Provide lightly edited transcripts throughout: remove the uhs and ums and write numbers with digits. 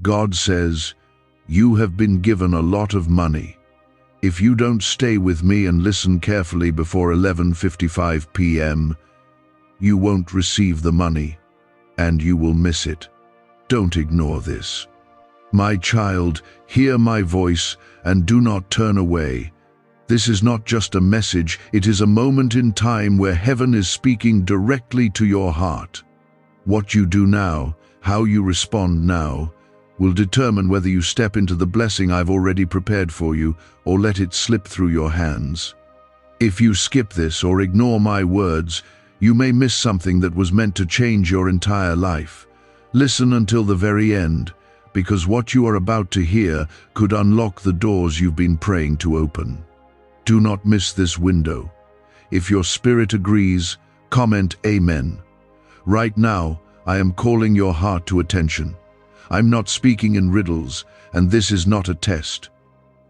God says, "You have been given a lot of money. If you don't stay with me and listen carefully before 11:55 p.m., you won't receive the money, and you will miss it. Don't ignore this. My child, hear my voice and do not turn away. This is not just a message, it is a moment in time where heaven is speaking directly to your heart. What you do now, how you respond now, will determine whether you step into the blessing I've already prepared for you or let it slip through your hands. If you skip this or ignore my words, you may miss something that was meant to change your entire life. Listen until the very end, because what you are about to hear could unlock the doors you've been praying to open. Do not miss this window. If your spirit agrees, comment Amen. Right now, I am calling your heart to attention. I'm not speaking in riddles, and this is not a test.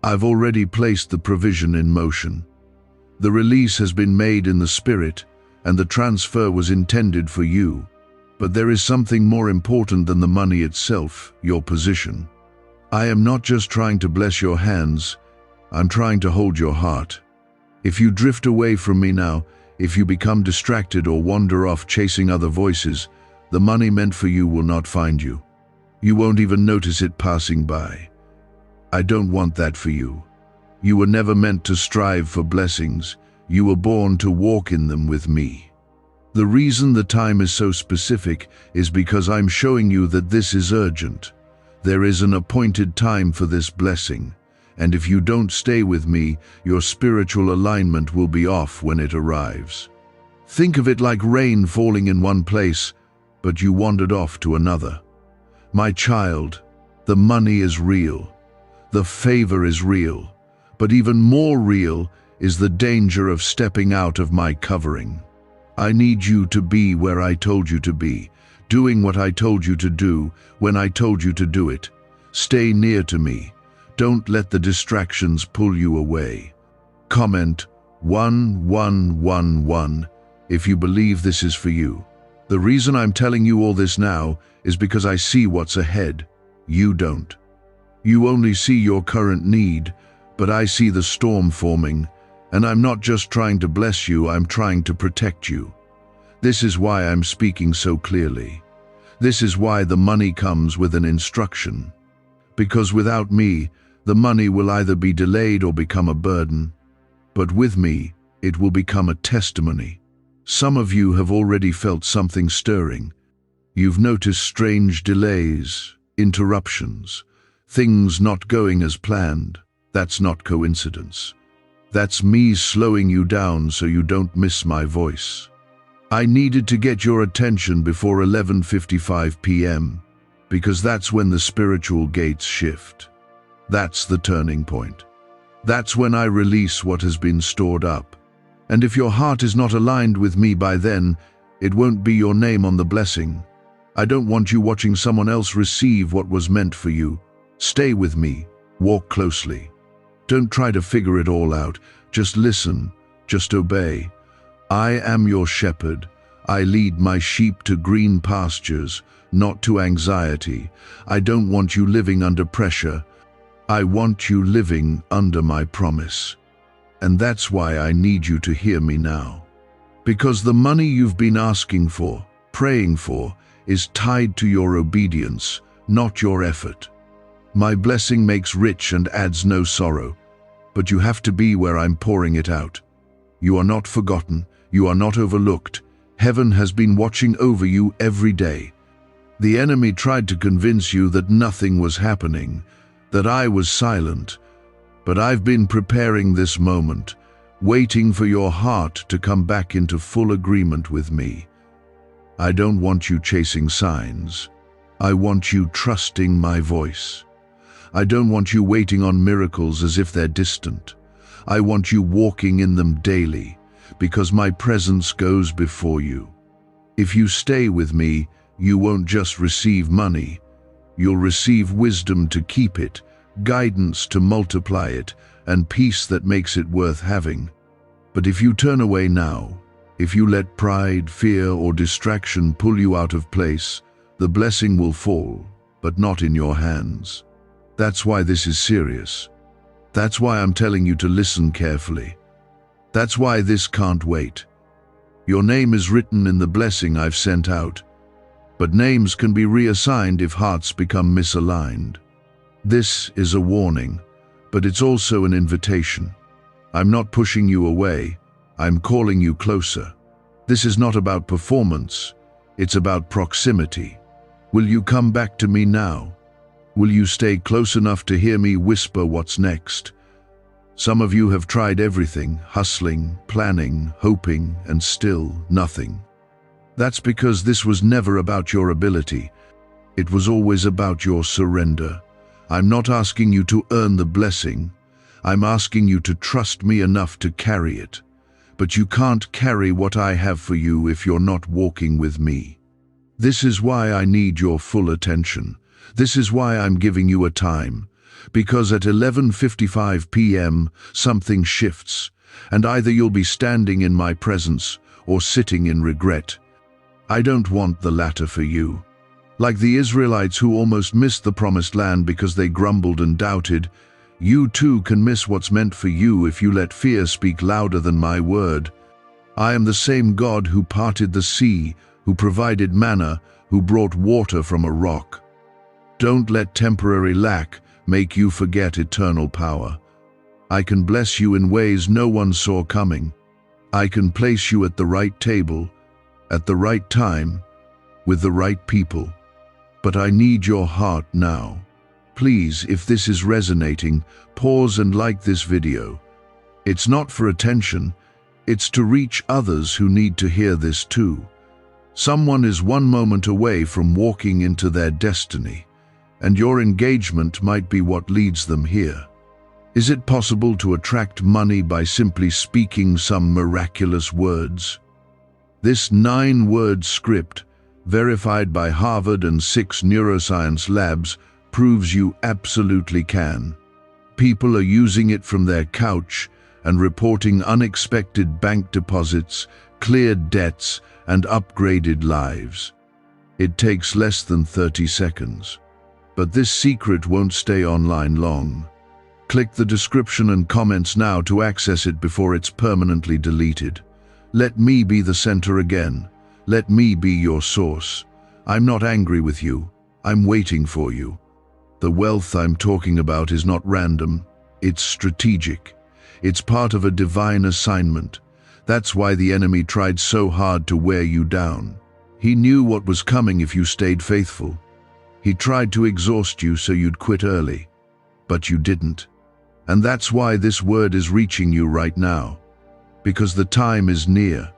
I've already placed the provision in motion. The release has been made in the spirit, and the transfer was intended for you. But there is something more important than the money itself, your position. I am not just trying to bless your hands, I'm trying to hold your heart. If you drift away from me now, if you become distracted or wander off chasing other voices, the money meant for you will not find you. You won't even notice it passing by. I don't want that for you. You were never meant to strive for blessings. You were born to walk in them with me. The reason the time is so specific is because I'm showing you that this is urgent. There is an appointed time for this blessing, and if you don't stay with me, your spiritual alignment will be off when it arrives. Think of it like rain falling in one place, but you wandered off to another. My child, the money is real, the favor is real, but even more real is the danger of stepping out of my covering. I need you to be where I told you to be, doing what I told you to do when I told you to do it. Stay near to me. Don't let the distractions pull you away. Comment 1111 if you believe this is for you. The reason I'm telling you all this now is because I see what's ahead. You don't. You only see your current need, but I see the storm forming, and I'm not just trying to bless you, I'm trying to protect you. This is why I'm speaking so clearly. This is why the money comes with an instruction. Because without me, the money will either be delayed or become a burden. But with me, it will become a testimony. Some of you have already felt something stirring. You've noticed strange delays, interruptions, things not going as planned. That's not coincidence. That's me slowing you down so you don't miss my voice. I needed to get your attention before 11:55 p.m. because that's when the spiritual gates shift. That's the turning point. That's when I release what has been stored up. And if your heart is not aligned with me by then, it won't be your name on the blessing. I don't want you watching someone else receive what was meant for you. Stay with me. Walk closely. Don't try to figure it all out. Just listen. Just obey. I am your shepherd. I lead my sheep to green pastures, not to anxiety. I don't want you living under pressure. I want you living under my promise. And that's why I need you to hear me now. Because the money you've been asking for, praying for, is tied to your obedience, not your effort. My blessing makes rich and adds no sorrow, but you have to be where I'm pouring it out. You are not forgotten, you are not overlooked. Heaven has been watching over you every day. The enemy tried to convince you that nothing was happening, that I was silent, but I've been preparing this moment, waiting for your heart to come back into full agreement with me. I don't want you chasing signs. I want you trusting my voice. I don't want you waiting on miracles as if they're distant. I want you walking in them daily, because my presence goes before you. If you stay with me, you won't just receive money. You'll receive wisdom to keep it, guidance to multiply it, and peace that makes it worth having. But if you turn away now, if you let pride, fear, or distraction pull you out of place, the blessing will fall. but not in your hands. That's why this is serious. That's why I'm telling you to listen carefully. That's why this can't wait. Your name is written in the blessing I've sent out, but names can be reassigned if hearts become misaligned. This is a warning, but it's also an invitation. I'm not pushing you away, I'm calling you closer. This is not about performance, it's about proximity. Will you come back to me now? Will you stay close enough to hear me whisper what's next? Some of you have tried everything, hustling, planning, hoping, and still nothing. That's because this was never about your ability. It was always about your surrender. I'm not asking you to earn the blessing. I'm asking you to trust me enough to carry it. But you can't carry what I have for you if you're not walking with me. This is why I need your full attention. This is why I'm giving you a time. Because at 11:55 p.m. something shifts, and either you'll be standing in my presence or sitting in regret. I don't want the latter for you. Like the Israelites who almost missed the promised land because they grumbled and doubted, you too can miss what's meant for you if you let fear speak louder than my word. I am the same God who parted the sea, who provided manna, who brought water from a rock. Don't let temporary lack make you forget eternal power. I can bless you in ways no one saw coming. I can place you at the right table, at the right time, with the right people. But I need your heart now. Please, if this is resonating, pause and like this video. It's not for attention, it's to reach others who need to hear this too. Someone is one moment away from walking into their destiny, and your engagement might be what leads them here. Is it possible to attract money by simply speaking some miraculous words? This 9-word script, verified by Harvard and 6 neuroscience labs, proves you absolutely can. People are using it from their couch and reporting unexpected bank deposits, cleared debts, and upgraded lives. It takes less than 30 seconds. But this secret won't stay online long. Click the description and comments now to access it before it's permanently deleted. Let me be the center again. Let me be your source. I'm not angry with you. I'm waiting for you. The wealth I'm talking about is not random. It's strategic. It's part of a divine assignment. That's why the enemy tried so hard to wear you down. He knew what was coming if you stayed faithful. He tried to exhaust you so you'd quit early, but you didn't. And that's why this word is reaching you right now, because the time is near.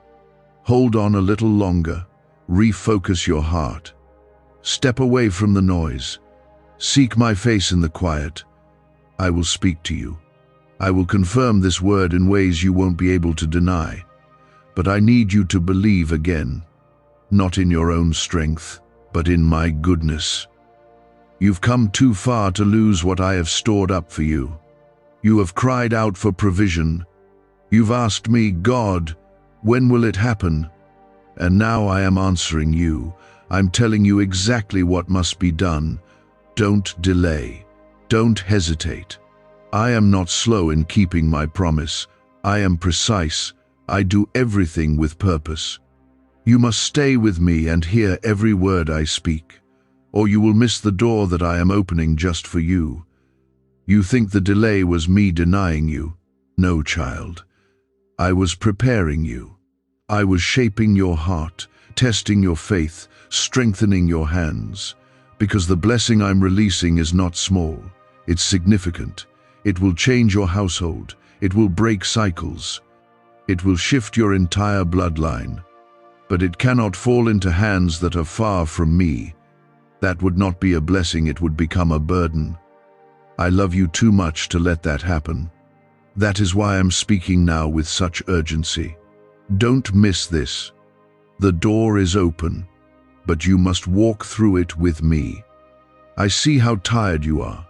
Hold on a little longer, refocus your heart. Step away from the noise. Seek my face in the quiet. I will speak to you. I will confirm this word in ways you won't be able to deny. But I need you to believe again, not in your own strength, but in my goodness. You've come too far to lose what I have stored up for you. You have cried out for provision. You've asked me, God, when will it happen? And now I am answering you. I'm telling you exactly what must be done. Don't delay. Don't hesitate. I am not slow in keeping my promise. I am precise. I do everything with purpose. You must stay with me and hear every word I speak, or you will miss the door that I am opening just for you. You think the delay was me denying you? No, child. I was preparing you. I was shaping your heart, testing your faith, strengthening your hands. Because the blessing I'm releasing is not small, it's significant. It will change your household. It will break cycles. It will shift your entire bloodline. But it cannot fall into hands that are far from me. That would not be a blessing, it would become a burden. I love you too much to let that happen. That is why I'm speaking now with such urgency. Don't miss this. The door is open, but you must walk through it with me. I see how tired you are.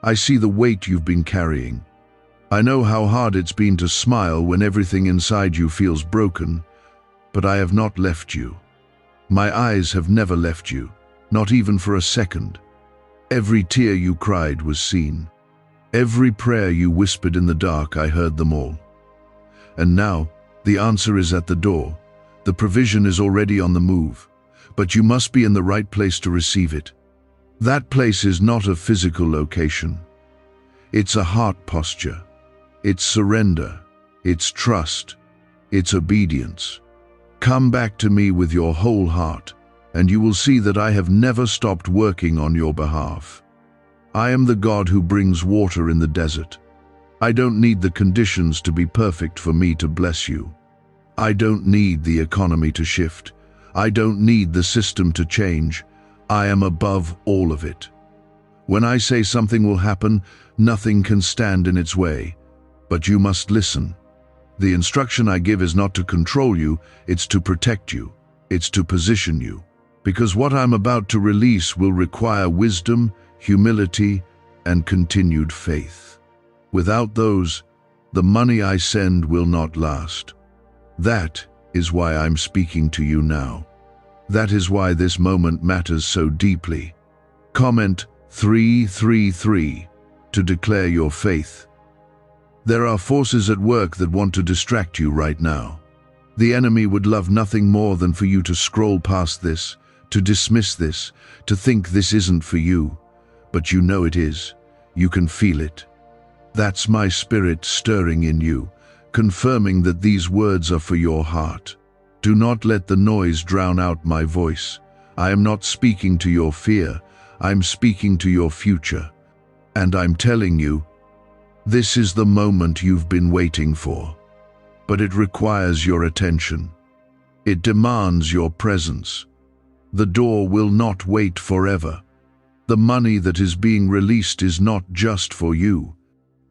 I see the weight you've been carrying. I know how hard it's been to smile when everything inside you feels broken, but I have not left you. My eyes have never left you, not even for a second. Every tear you cried was seen. Every prayer you whispered in the dark, I heard them all. And now, the answer is at the door. The provision is already on the move, but you must be in the right place to receive it. That place is not a physical location. It's a heart posture. It's surrender. It's trust. It's obedience. Come back to me with your whole heart, and you will see that I have never stopped working on your behalf. I am the God who brings water in the desert. I don't need the conditions to be perfect for me to bless you. I don't need the economy to shift. I don't need the system to change. I am above all of it. When I say something will happen, nothing can stand in its way. But you must listen. The instruction I give is not to control you, it's to protect you. It's to position you. Because what I'm about to release will require wisdom, humility, and continued faith. Without those, the money I send will not last. That is why I'm speaking to you now. That is why this moment matters so deeply. Comment 333 to declare your faith. There are forces at work that want to distract you right now. The enemy would love nothing more than for you to scroll past this, to dismiss this, to think this isn't for you. But you know it is. You can feel it. That's my spirit stirring in you, confirming that these words are for your heart. Do not let the noise drown out my voice. I am not speaking to your fear. I'm speaking to your future. And I'm telling you, this is the moment you've been waiting for. But it requires your attention. It demands your presence. The door will not wait forever. The money that is being released is not just for you.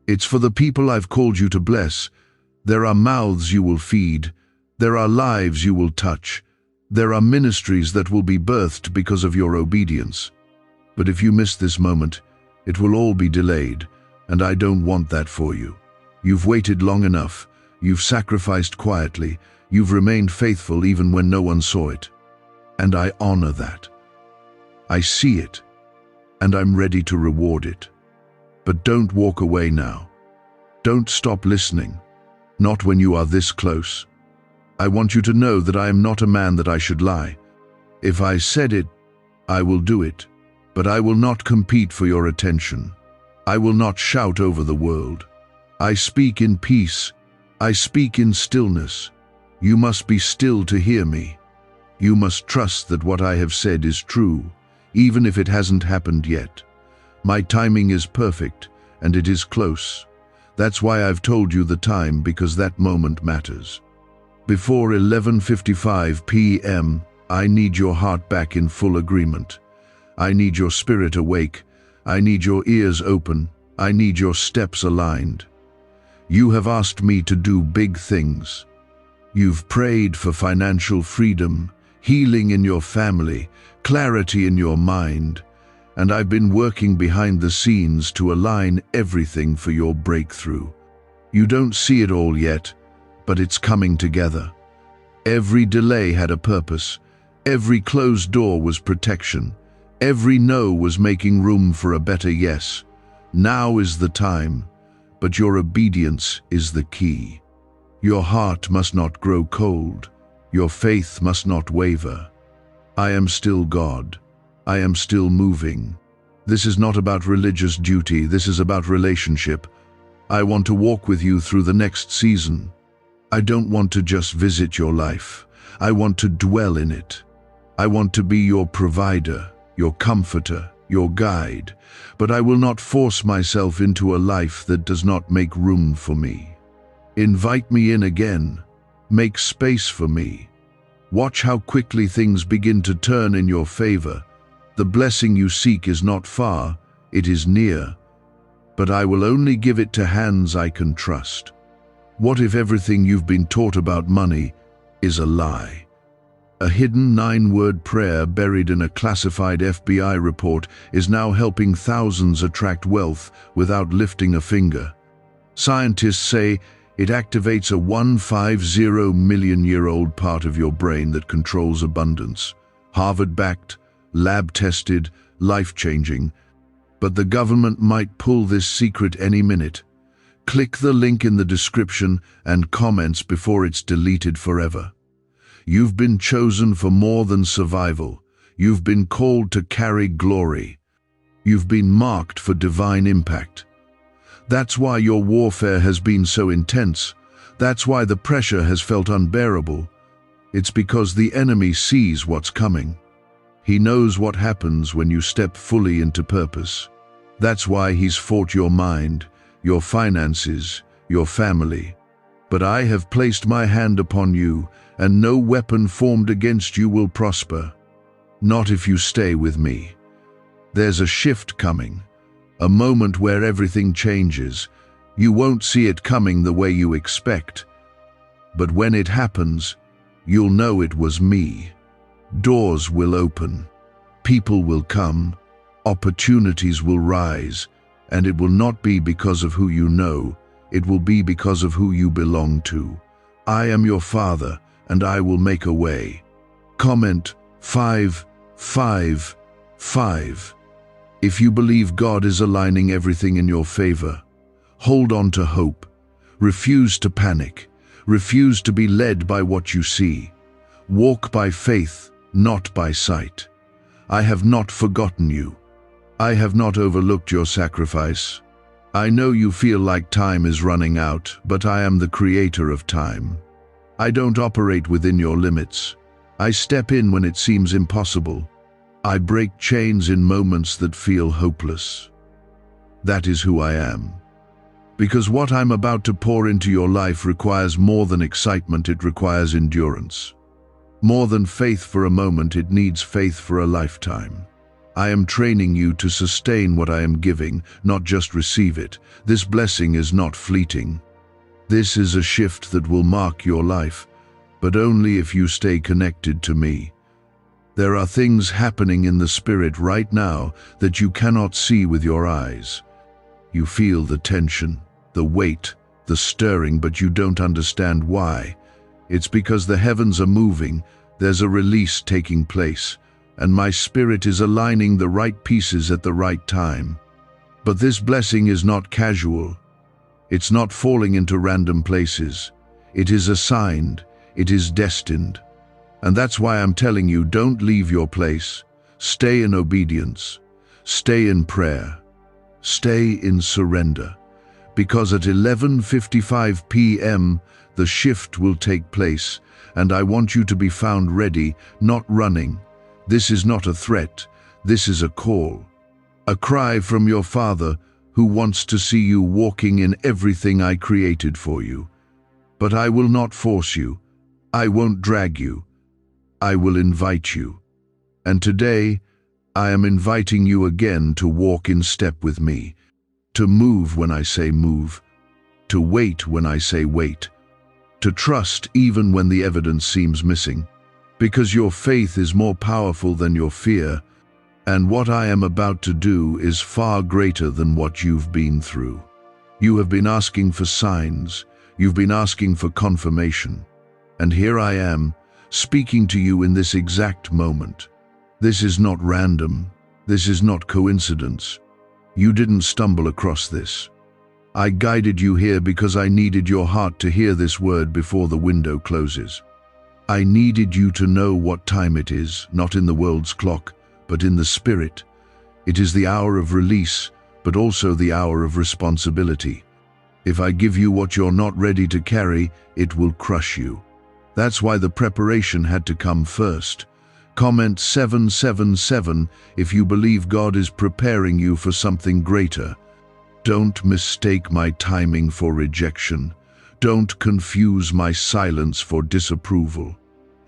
It's for the people I've called you to bless. There are mouths you will feed. There are lives you will touch. There are ministries that will be birthed because of your obedience. But if you miss this moment, it will all be delayed, and I don't want that for you. You've waited long enough. You've sacrificed quietly. You've remained faithful even when no one saw it. And I honor that. I see it, and I'm ready to reward it. But don't walk away now. Don't stop listening. Not when you are this close. I want you to know that I am not a man that I should lie. If I said it, I will do it. But I will not compete for your attention. I will not shout over the world. I speak in peace. I speak in stillness. You must be still to hear me. You must trust that what I have said is true, even if it hasn't happened yet. My timing is perfect, and it is close. That's why I've told you the time, because that moment matters. Before 11:55 p.m., I need your heart back in full agreement. I need your spirit awake. I need your ears open. I need your steps aligned. You have asked me to do big things. You've prayed for financial freedom, healing in your family, clarity in your mind, and I've been working behind the scenes to align everything for your breakthrough. You don't see it all yet, but it's coming together. Every delay had a purpose. Every closed door was protection. Every no was making room for a better yes. Now is the time, but your obedience is the key. Your heart must not grow cold. Your faith must not waver. I am still God. I am still moving. This is not about religious duty. This is about relationship. I want to walk with you through the next season. I don't want to just visit your life. I want to dwell in it. I want to be your provider, your comforter, your guide, but I will not force myself into a life that does not make room for me. Invite me in again. Make space for me. Watch how quickly things begin to turn in your favor. The blessing you seek is not far, it is near, but I will only give it to hands I can trust. What if everything you've been taught about money is a lie? A hidden 9-word prayer buried in a classified FBI report is now helping thousands attract wealth without lifting a finger. Scientists say it activates a 150 million-year-old part of your brain that controls abundance. Harvard-backed, lab-tested, life-changing. But the government might pull this secret any minute. Click the link in the description and comments before it's deleted forever. You've been chosen for more than survival. You've been called to carry glory. You've been marked for divine impact. That's why your warfare has been so intense. That's why the pressure has felt unbearable. It's because the enemy sees what's coming. He knows what happens when you step fully into purpose. That's why he's fought your mind, your finances, your family. But I have placed my hand upon you, and no weapon formed against you will prosper. Not if you stay with me. There's a shift coming, a moment where everything changes. You won't see it coming the way you expect. But when it happens, you'll know it was me. Doors will open, people will come, opportunities will rise, and it will not be because of who you know, it will be because of who you belong to. I am your Father, and I will make a way. Comment 555. If you believe God is aligning everything in your favor, hold on to hope. Refuse to panic. Refuse to be led by what you see. Walk by faith, not by sight. I have not forgotten you. I have not overlooked your sacrifice. I know you feel like time is running out, but I am the creator of time. I don't operate within your limits. I step in when it seems impossible. I break chains in moments that feel hopeless. That is who I am. Because what I'm about to pour into your life requires more than excitement, it requires endurance. More than faith for a moment, it needs faith for a lifetime. I am training you to sustain what I am giving, not just receive it. This blessing is not fleeting. This is a shift that will mark your life, but only if you stay connected to me. There are things happening in the spirit right now that you cannot see with your eyes. You feel the tension, the weight, the stirring, but you don't understand why. It's because the heavens are moving, there's a release taking place, and my spirit is aligning the right pieces at the right time. But this blessing is not casual. It's not falling into random places. It is assigned, it is destined. And that's why I'm telling you, don't leave your place. Stay in obedience. Stay in prayer. Stay in surrender. Because at 11:55 p.m., the shift will take place, and I want you to be found ready, not running. This is not a threat. This is a call. A cry from your Father who wants to see you walking in everything I created for you. But I will not force you. I won't drag you. I will invite you. And today, I am inviting you again to walk in step with me, to move when I say move, to wait when I say wait, to trust even when the evidence seems missing, because your faith is more powerful than your fear, and what I am about to do is far greater than what you've been through. You have been asking for signs, you've been asking for confirmation, and here I am, speaking to you in this exact moment. This is not random. This is not coincidence. You didn't stumble across this. I guided you here because I needed your heart to hear this word before the window closes. I needed you to know what time it is, not in the world's clock, but in the spirit. It is the hour of release, but also the hour of responsibility. If I give you what you're not ready to carry, it will crush you. That's why the preparation had to come first. Comment 777 if you believe God is preparing you for something greater. Don't mistake my timing for rejection. Don't confuse my silence for disapproval.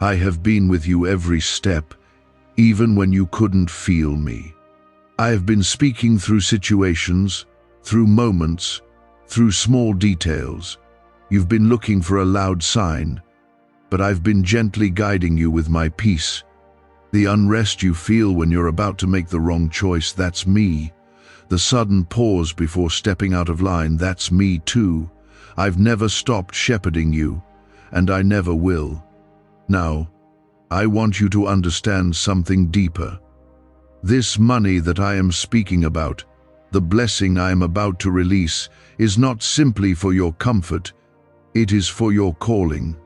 I have been with you every step, even when you couldn't feel me. I have been speaking through situations, through moments, through small details. You've been looking for a loud sign, but I've been gently guiding you with my peace. The unrest you feel when you're about to make the wrong choice, that's me. The sudden pause before stepping out of line, that's me too. I've never stopped shepherding you, and I never will. Now, I want you to understand something deeper. This money that I am speaking about, The blessing I am about to release is not simply for your comfort, it is for your calling.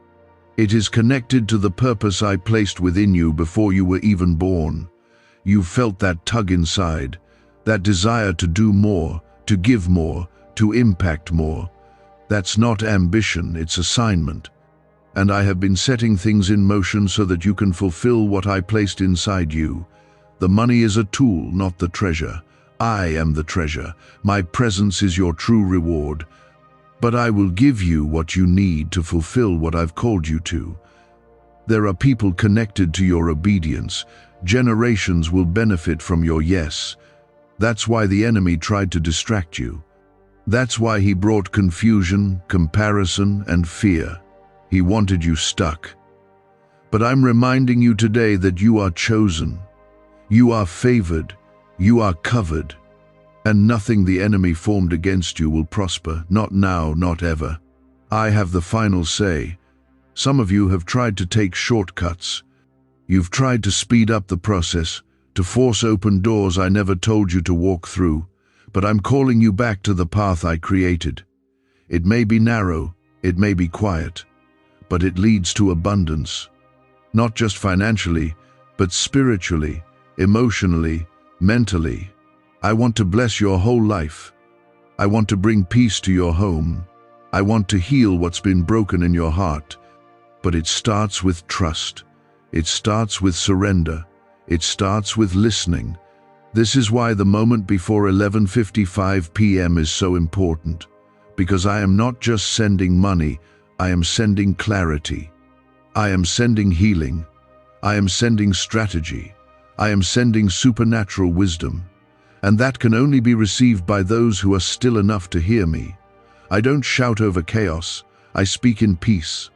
It is connected to the purpose I placed within you before you were even born. You felt that tug inside, that desire to do more, to give more, to impact more. That's not ambition, it's assignment. And I have been setting things in motion so that you can fulfill what I placed inside you. The money is a tool, not the treasure. I am the treasure. My presence is your true reward. But I will give you what you need to fulfill what I've called you to. There are people connected to your obedience. Generations will benefit from your yes. That's why the enemy tried to distract you. That's why he brought confusion, comparison, and fear. He wanted you stuck. But I'm reminding you today that you are chosen. You are favored. You are covered. And nothing the enemy formed against you will prosper, not now, not ever. I have the final say. Some of you have tried to take shortcuts. You've tried to speed up the process, to force open doors I never told you to walk through, but I'm calling you back to the path I created. It may be narrow, it may be quiet, but it leads to abundance. Not just financially, but spiritually, emotionally, mentally. I want to bless your whole life. I want to bring peace to your home. I want to heal what's been broken in your heart. But it starts with trust. It starts with surrender. It starts with listening. This is why the moment before 11:55 p.m. is so important. Because I am not just sending money, I am sending clarity. I am sending healing. I am sending strategy. I am sending supernatural wisdom. And that can only be received by those who are still enough to hear me. I don't shout over chaos, I speak in peace.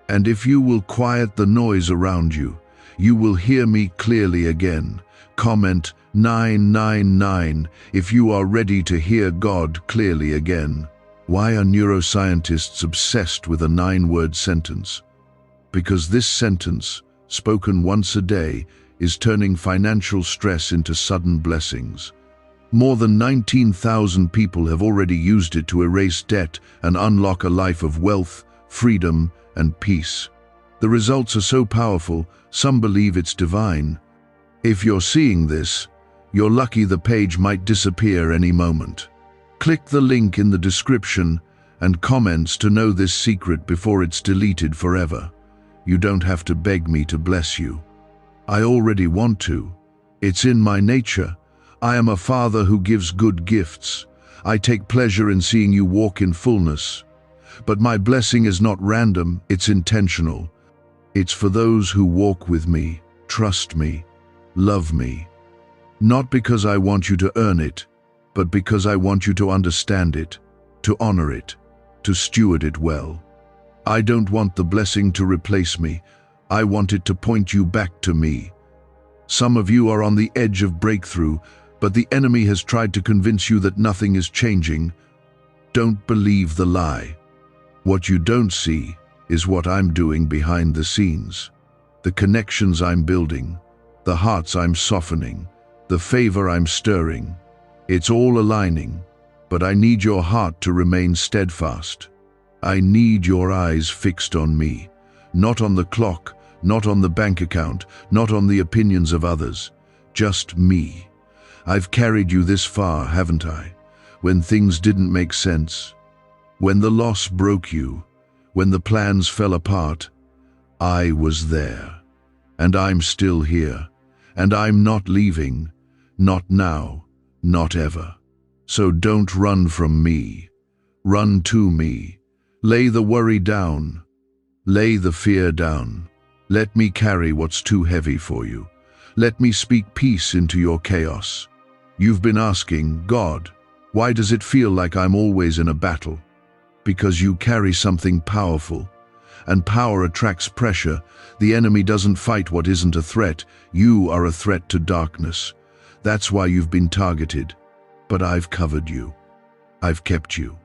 And if you will quiet the noise around you, you will hear me clearly again. Comment 999 if you are ready to hear God clearly again. Why are neuroscientists obsessed with a 9-word sentence? Because this sentence, spoken once a day, is turning financial stress into sudden blessings. More than 19,000 people have already used it to erase debt and unlock a life of wealth, freedom, and peace. The results are so powerful, some believe it's divine. If you're seeing this, you're lucky the page might disappear any moment. Click the link in the description and comments to know this secret before it's deleted forever. You don't have to beg me to bless you. I already want to. It's in my nature. I am a father who gives good gifts. I take pleasure in seeing you walk in fullness. But my blessing is not random, it's intentional. It's for those who walk with me, trust me, love me. Not because I want you to earn it, but because I want you to understand it, to honor it, to steward it well. I don't want the blessing to replace me. I want it to point you back to me. Some of you are on the edge of breakthrough, but the enemy has tried to convince you that nothing is changing. Don't believe the lie. What you don't see is what I'm doing behind the scenes. The connections I'm building, the hearts I'm softening, the favor I'm stirring. It's all aligning, but I need your heart to remain steadfast. I need your eyes fixed on me, not on the clock, not on the bank account, not on the opinions of others, just me. I've carried you this far, haven't I? When things didn't make sense, when the loss broke you, when the plans fell apart, I was there. And I'm still here. And I'm not leaving. Not now. Not ever. So don't run from me. Run to me. Lay the worry down. Lay the fear down. Let me carry what's too heavy for you. Let me speak peace into your chaos. You've been asking, God, why does it feel like I'm always in a battle? Because you carry something powerful. And power attracts pressure. The enemy doesn't fight what isn't a threat. You are a threat to darkness. That's why you've been targeted. But I've covered you. I've kept you.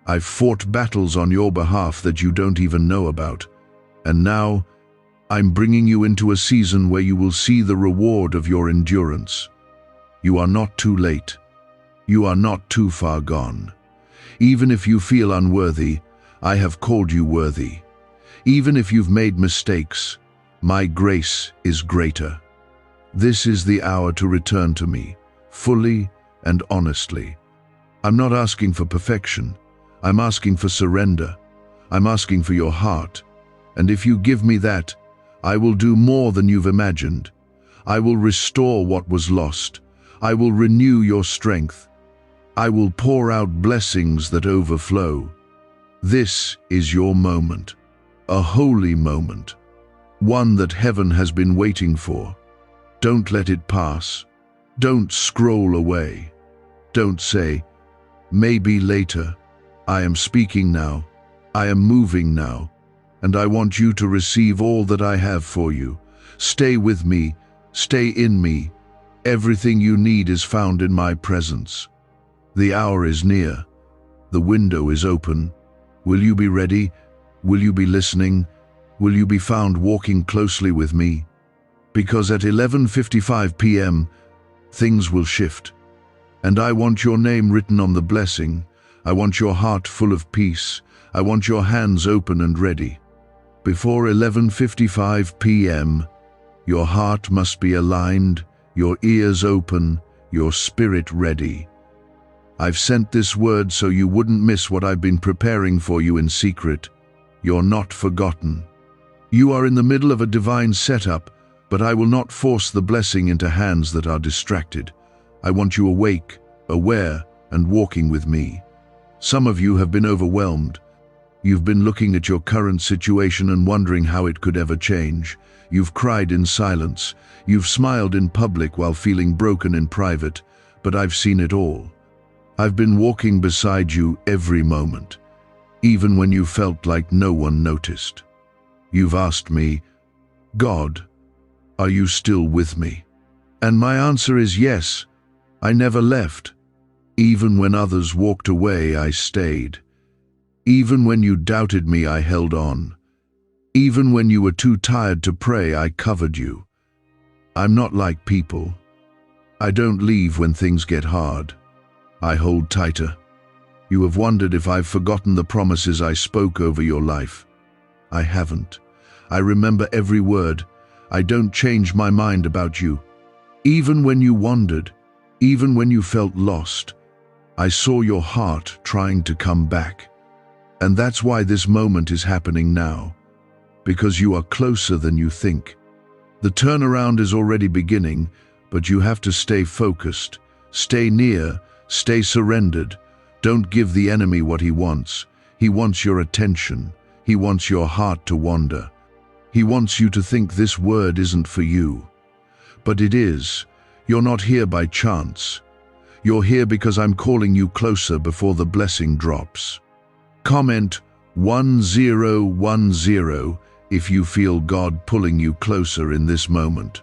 I've fought battles on your behalf that you don't even know about. And now, I'm bringing you into a season where you will see the reward of your endurance. You are not too late. You are not too far gone. Even if you feel unworthy, I have called you worthy. Even if you've made mistakes, my grace is greater. This is the hour to return to me, fully and honestly. I'm not asking for perfection. I'm asking for surrender. I'm asking for your heart. And if you give me that, I will do more than you've imagined. I will restore what was lost. I will renew your strength. I will pour out blessings that overflow. This is your moment, a holy moment, one that heaven has been waiting for. Don't let it pass. Don't scroll away. Don't say, maybe later. I am speaking now. I am moving now. And I want you to receive all that I have for you. Stay with me. Stay in me. Everything you need is found in my presence. The hour is near. The window is open. Will you be ready? Will you be listening? Will you be found walking closely with me? Because at 11:55 p.m., things will shift. And I want your name written on the blessing. I want your heart full of peace. I want your hands open and ready. Before 11:55 p.m., your heart must be aligned, your ears open, your spirit ready. I've sent this word so you wouldn't miss what I've been preparing for you in secret. You're not forgotten. You are in the middle of a divine setup, but I will not force the blessing into hands that are distracted. I want you awake, aware, and walking with me. Some of you have been overwhelmed. You've been looking at your current situation and wondering how it could ever change. You've cried in silence. You've smiled in public while feeling broken in private, but I've seen it all. I've been walking beside you every moment, even when you felt like no one noticed. You've asked me, God, are you still with me? And my answer is yes. I never left. Even when others walked away, I stayed. Even when you doubted me, I held on. Even when you were too tired to pray, I covered you. I'm not like people. I don't leave when things get hard. I hold tighter. You have wondered if I've forgotten the promises I spoke over your life. I haven't. I remember every word. I don't change my mind about you. Even when you wandered, even when you felt lost, I saw your heart trying to come back. And that's why this moment is happening now. Because you are closer than you think. The turnaround is already beginning, but you have to stay focused, stay near, stay surrendered. Don't give the enemy what he wants. He wants your attention. He wants your heart to wander. He wants you to think this word isn't for you. But it is. You're not here by chance. You're here because I'm calling you closer before the blessing drops. Comment 1010 if you feel God pulling you closer in this moment.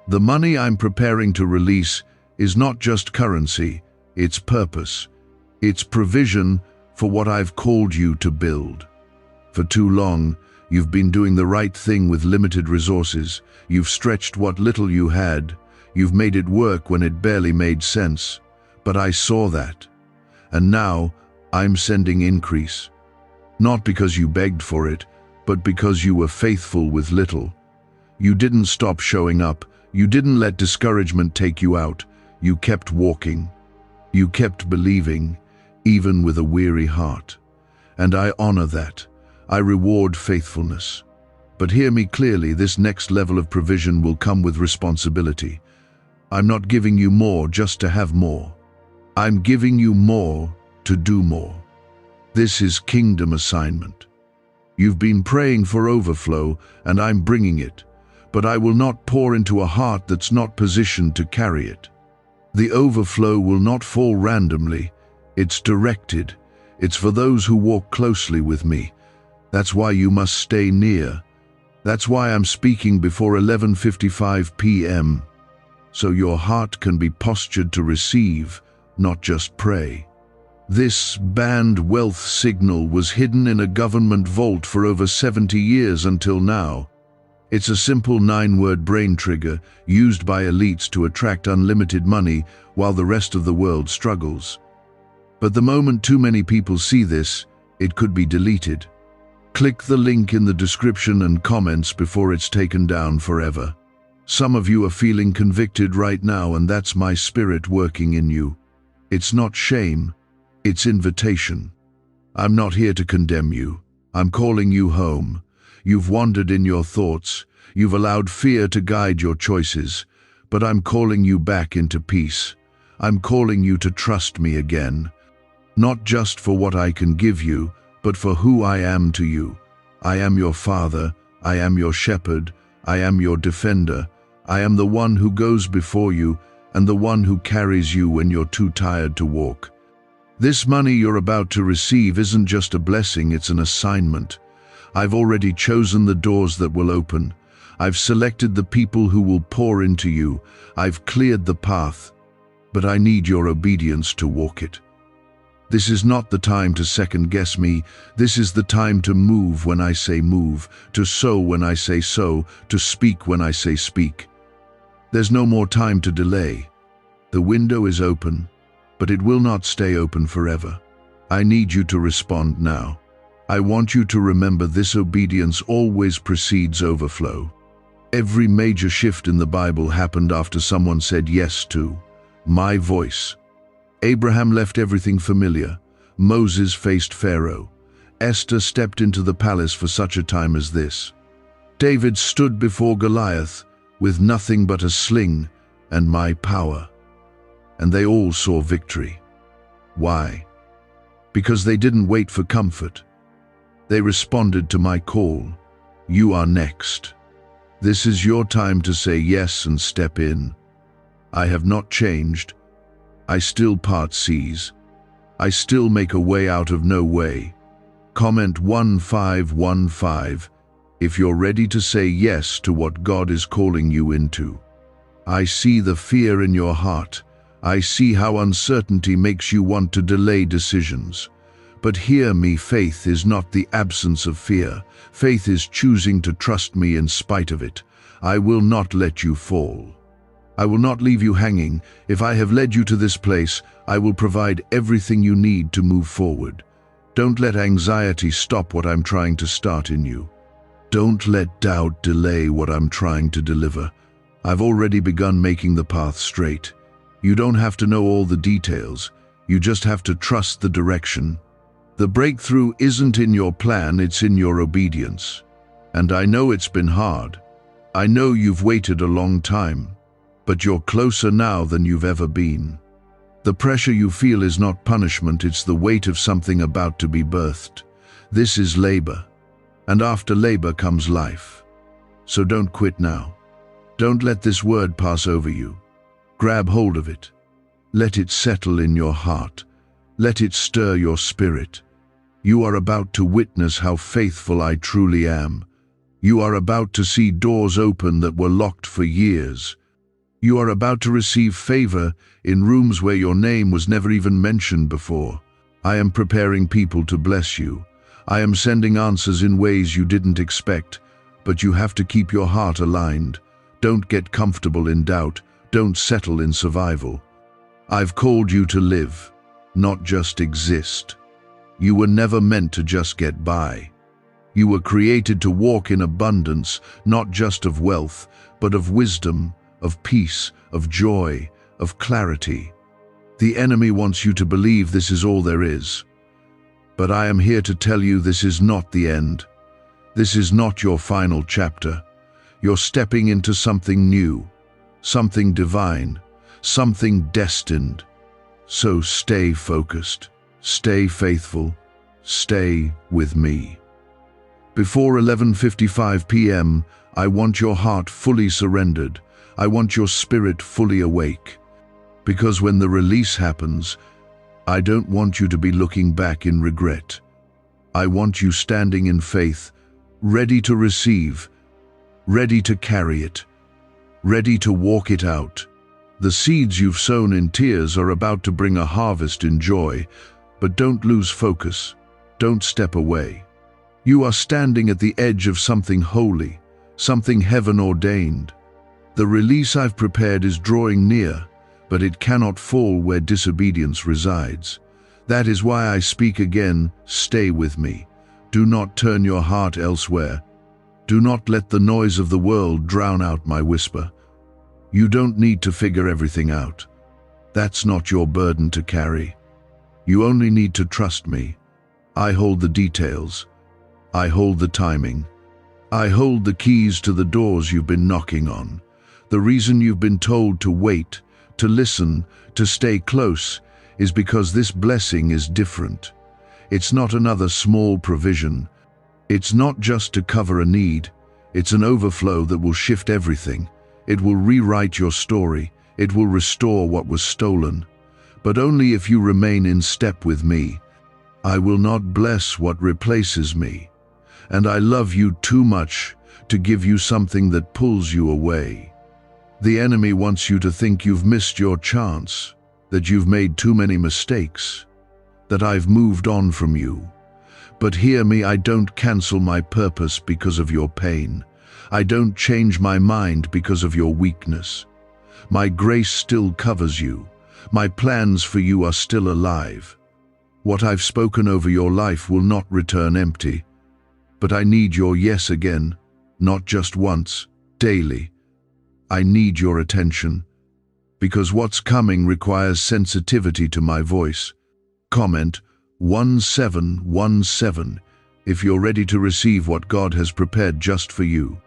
The money I'm preparing to release is not just currency, it's purpose. It's provision for what I've called you to build. For too long, you've been doing the right thing with limited resources. You've stretched what little you had. You've made it work when it barely made sense. But I saw that. And now, I'm sending increase. Not because you begged for it, but because you were faithful with little. You didn't stop showing up. You didn't let discouragement take you out. You kept walking. You kept believing, even with a weary heart. And I honor that. I reward faithfulness. But hear me clearly, this next level of provision will come with responsibility. I'm not giving you more just to have more. I'm giving you more to do more. This is kingdom assignment. You've been praying for overflow, and I'm bringing it. But I will not pour into a heart that's not positioned to carry it. The overflow will not fall randomly. It's directed. It's for those who walk closely with me. That's why you must stay near. That's why I'm speaking before 11:55 p.m. So your heart can be postured to receive, not just pray. This banned wealth signal was hidden in a government vault for over 70 years until now. It's a simple 9-word brain trigger used by elites to attract unlimited money while the rest of the world struggles. But the moment too many people see this, it could be deleted. Click the link in the description and comments before it's taken down forever. Some of you are feeling convicted right now, and that's my spirit working in you. It's not shame, it's invitation. I'm not here to condemn you. I'm calling you home. You've wandered in your thoughts. You've allowed fear to guide your choices. But I'm calling you back into peace. I'm calling you to trust me again. Not just for what I can give you, but for who I am to you. I am your Father. I am your shepherd. I am your defender. I am the one who goes before you and the one who carries you when you're too tired to walk. This money you're about to receive isn't just a blessing, it's an assignment. I've already chosen the doors that will open. I've selected the people who will pour into you. I've cleared the path, but I need your obedience to walk it. This is not the time to second-guess me. This is the time to move when I say move, to sow when I say sow, to speak when I say speak. There's no more time to delay. The window is open, but it will not stay open forever. I need you to respond now. I want you to remember this: obedience always precedes overflow. Every major shift in the Bible happened after someone said yes to my voice. Abraham left everything familiar. Moses faced Pharaoh. Esther stepped into the palace for such a time as this. David stood before Goliath with nothing but a sling and my power. And they all saw victory. Why? Because they didn't wait for comfort. They responded to my call. You are next. This is your time to say yes and step in. I have not changed. I still part seas. I still make a way out of no way. Comment 1515 if you're ready to say yes to what God is calling you into. I see the fear in your heart. I see how uncertainty makes you want to delay decisions. But hear me, faith is not the absence of fear. Faith is choosing to trust me in spite of it. I will not let you fall. I will not leave you hanging. If I have led you to this place, I will provide everything you need to move forward. Don't let anxiety stop what I'm trying to start in you. Don't let doubt delay what I'm trying to deliver. I've already begun making the path straight. You don't have to know all the details. You just have to trust the direction. The breakthrough isn't in your plan, it's in your obedience. And I know it's been hard. I know you've waited a long time, but you're closer now than you've ever been. The pressure you feel is not punishment, it's the weight of something about to be birthed. This is labor, and after labor comes life. So don't quit now. Don't let this word pass over you. Grab hold of it. Let it settle in your heart. Let it stir your spirit. You are about to witness how faithful I truly am. You are about to see doors open that were locked for years. You are about to receive favor in rooms where your name was never even mentioned before. I am preparing people to bless you. I am sending answers in ways you didn't expect, but you have to keep your heart aligned. Don't get comfortable in doubt. Don't settle in survival. I've called you to live, not just exist. You were never meant to just get by. You were created to walk in abundance, not just of wealth, but of wisdom, of peace, of joy, of clarity. The enemy wants you to believe this is all there is. But I am here to tell you this is not the end. This is not your final chapter. You're stepping into something new, something divine, something destined. So stay focused, stay faithful, stay with me. Before 11:55 p.m., I want your heart fully surrendered. I want your spirit fully awake. Because when the release happens, I don't want you to be looking back in regret. I want you standing in faith, ready to receive, ready to carry it, ready to walk it out. The seeds you've sown in tears are about to bring a harvest in joy, but don't lose focus. Don't step away. You are standing at the edge of something holy, something heaven ordained. The release I've prepared is drawing near, but it cannot fall where disobedience resides. That is why I speak again, stay with me. Do not turn your heart elsewhere. Do not let the noise of the world drown out my whisper. You don't need to figure everything out. That's not your burden to carry. You only need to trust me. I hold the details. I hold the timing. I hold the keys to the doors you've been knocking on. The reason you've been told to wait, to listen, to stay close, is because this blessing is different. It's not another small provision. It's not just to cover a need. It's an overflow that will shift everything. It will rewrite your story. It will restore what was stolen. But only if you remain in step with me. I will not bless what replaces me. And I love you too much to give you something that pulls you away. The enemy wants you to think you've missed your chance, that you've made too many mistakes, that I've moved on from you. But hear me, I don't cancel my purpose because of your pain. I don't change my mind because of your weakness. My grace still covers you. My plans for you are still alive. What I've spoken over your life will not return empty. But I need your yes again, not just once, daily. I need your attention, because what's coming requires sensitivity to my voice. Comment 1717 if you're ready to receive what God has prepared just for you.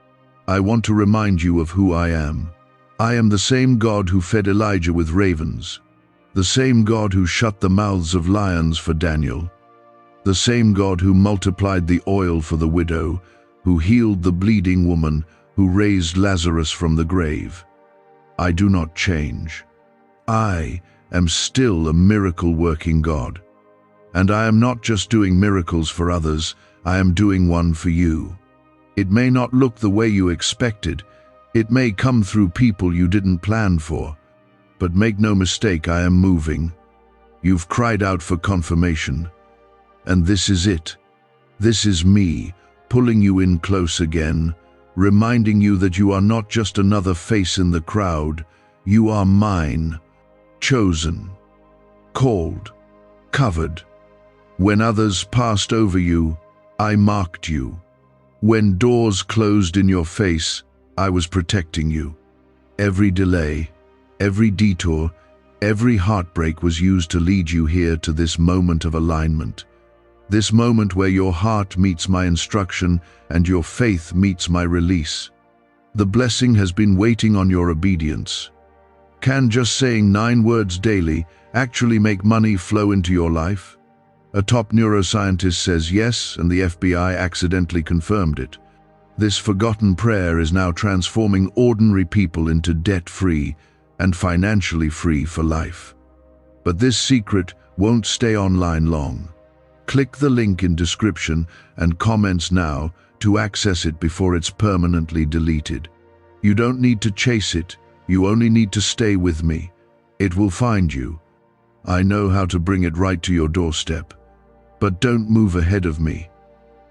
I want to remind you of who I am. I am the same God who fed Elijah with ravens, the same God who shut the mouths of lions for Daniel, the same God who multiplied the oil for the widow, who healed the bleeding woman, who raised Lazarus from the grave. I do not change. I am still a miracle-working God. And I am not just doing miracles for others, I am doing one for you. It may not look the way you expected. It may come through people you didn't plan for. But make no mistake, I am moving. You've cried out for confirmation. And this is it. This is me, pulling you in close again, reminding you that you are not just another face in the crowd. You are mine, chosen, called, covered. When others passed over you, I marked you. When doors closed in your face, I was protecting you. Every delay, every detour, every heartbreak was used to lead you here to this moment of alignment. This moment where your heart meets my instruction and your faith meets my release. The blessing has been waiting on your obedience. Can just saying 9 words daily actually make money flow into your life? A top neuroscientist says yes, and the FBI accidentally confirmed it. This forgotten prayer is now transforming ordinary people into debt-free and financially free for life. But this secret won't stay online long. Click the link in description and comments now to access it before it's permanently deleted. You don't need to chase it, you only need to stay with me. It will find you. I know how to bring it right to your doorstep. But don't move ahead of me.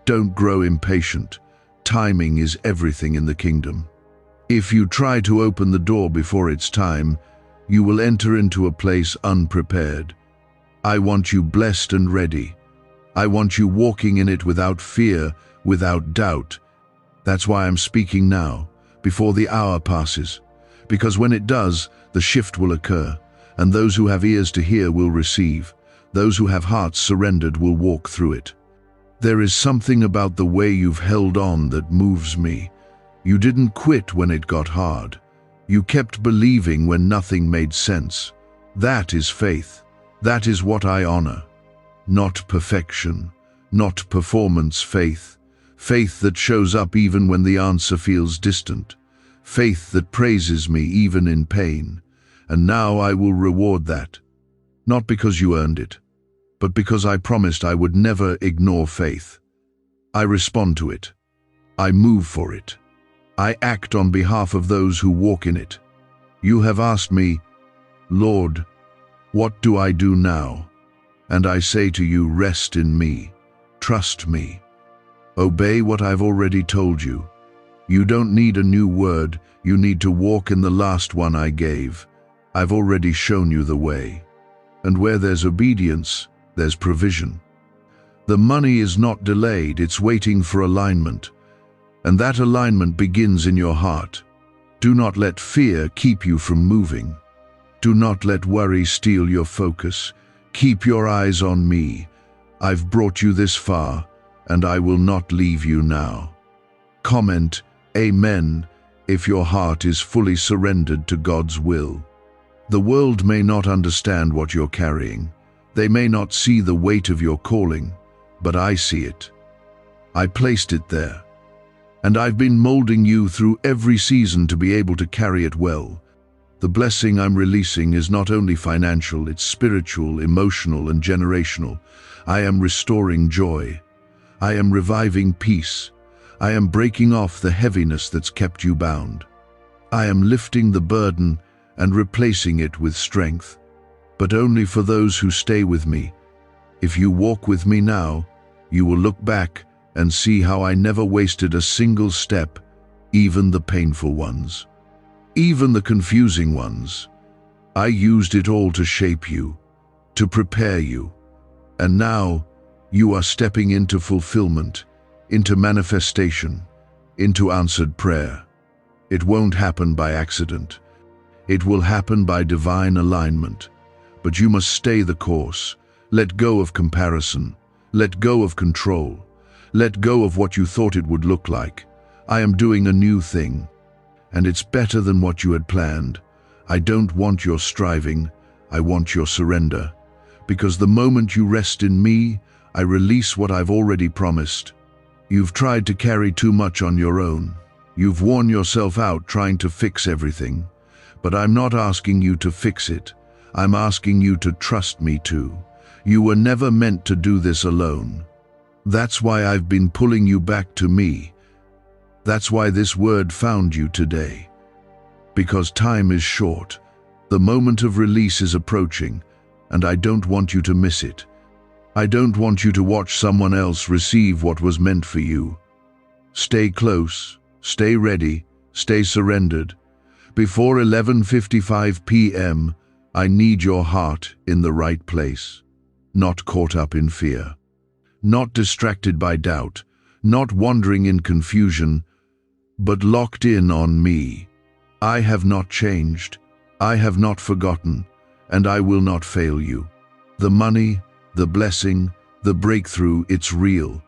Don't grow impatient. Timing is everything in the kingdom. If you try to open the door before it's time, you will enter into a place unprepared. I want you blessed and ready. I want you walking in it without fear, without doubt. That's why I'm speaking now, before the hour passes. Because when it does, the shift will occur, and those who have ears to hear will receive. Those who have hearts surrendered will walk through it. There is something about the way you've held on that moves me. You didn't quit when it got hard. You kept believing when nothing made sense. That is faith. That is what I honor. Not perfection, not performance faith. Faith that shows up even when the answer feels distant. Faith that praises me even in pain. And now I will reward that. Not because you earned it, but because I promised I would never ignore faith. I respond to it. I move for it. I act on behalf of those who walk in it. You have asked me, Lord, what do I do now? And I say to you, rest in me, trust me, obey what I've already told you. You don't need a new word, you need to walk in the last one I gave. I've already shown you the way. And where there's obedience, there's provision. The money is not delayed, it's waiting for alignment. And that alignment begins in your heart. Do not let fear keep you from moving. Do not let worry steal your focus. Keep your eyes on me. I've brought you this far, and I will not leave you now. Comment, Amen, if your heart is fully surrendered to God's will. The world may not understand what you're carrying. They may not see the weight of your calling, but I see it. I placed it there. And I've been molding you through every season to be able to carry it well. The blessing I'm releasing is not only financial, it's spiritual, emotional, and generational. I am restoring joy. I am reviving peace. I am breaking off the heaviness that's kept you bound. I am lifting the burden and replacing it with strength. But only for those who stay with me. If you walk with me now, you will look back and see how I never wasted a single step, even the painful ones, even the confusing ones. I used it all to shape you, to prepare you. And now, you are stepping into fulfillment, into manifestation, into answered prayer. It won't happen by accident. It will happen by divine alignment. But you must stay the course. Let go of comparison. Let go of control. Let go of what you thought it would look like. I am doing a new thing, and it's better than what you had planned. I don't want your striving, I want your surrender. Because the moment you rest in me, I release what I've already promised. You've tried to carry too much on your own. You've worn yourself out trying to fix everything. But I'm not asking you to fix it. I'm asking you to trust me too. You were never meant to do this alone. That's why I've been pulling you back to me. That's why this word found you today. Because time is short. The moment of release is approaching, and I don't want you to miss it. I don't want you to watch someone else receive what was meant for you. Stay close, stay ready, stay surrendered. Before 11:55 p.m., I need your heart in the right place, not caught up in fear. Not distracted by doubt, not wandering in confusion, but locked in on me. I have not changed, I have not forgotten, and I will not fail you. The money, the blessing, the breakthrough, it's real.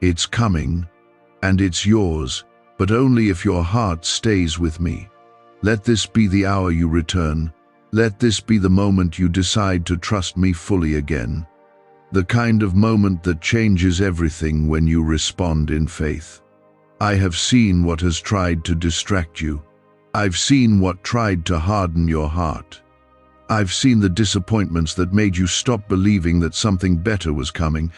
It's coming, and it's yours, but only if your heart stays with me. Let this be the hour you return. Let this be the moment you decide to trust me fully again. The kind of moment that changes everything when you respond in faith. I have seen what has tried to distract you. I've seen what tried to harden your heart. I've seen the disappointments that made you stop believing that something better was coming.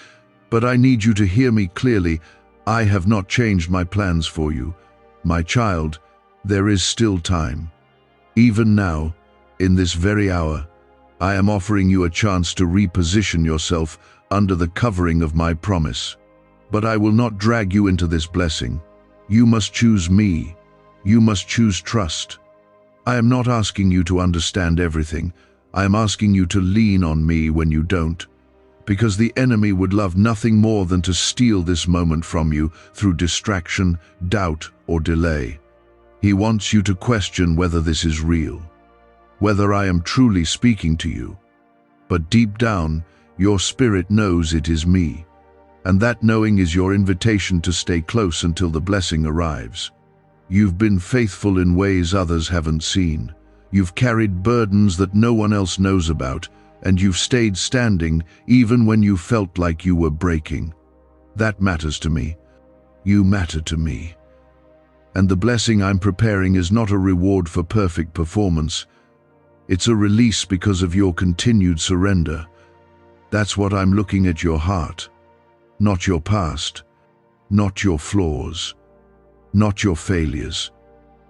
But I need you to hear me clearly. I have not changed my plans for you. My child, there is still time. Even now, in this very hour, I am offering you a chance to reposition yourself under the covering of my promise. But I will not drag you into this blessing. You must choose me. You must choose trust. I am not asking you to understand everything. I am asking you to lean on me when you don't. Because the enemy would love nothing more than to steal this moment from you through distraction, doubt, or delay. He wants you to question whether this is real, whether I am truly speaking to you. But deep down, your spirit knows it is me, and that knowing is your invitation to stay close until the blessing arrives. You've been faithful in ways others haven't seen. You've carried burdens that no one else knows about, and you've stayed standing even when you felt like you were breaking. That matters to me. You matter to me. And the blessing I'm preparing is not a reward for perfect performance. It's a release because of your continued surrender. That's what I'm looking at: your heart, not your past, not your flaws, not your failures.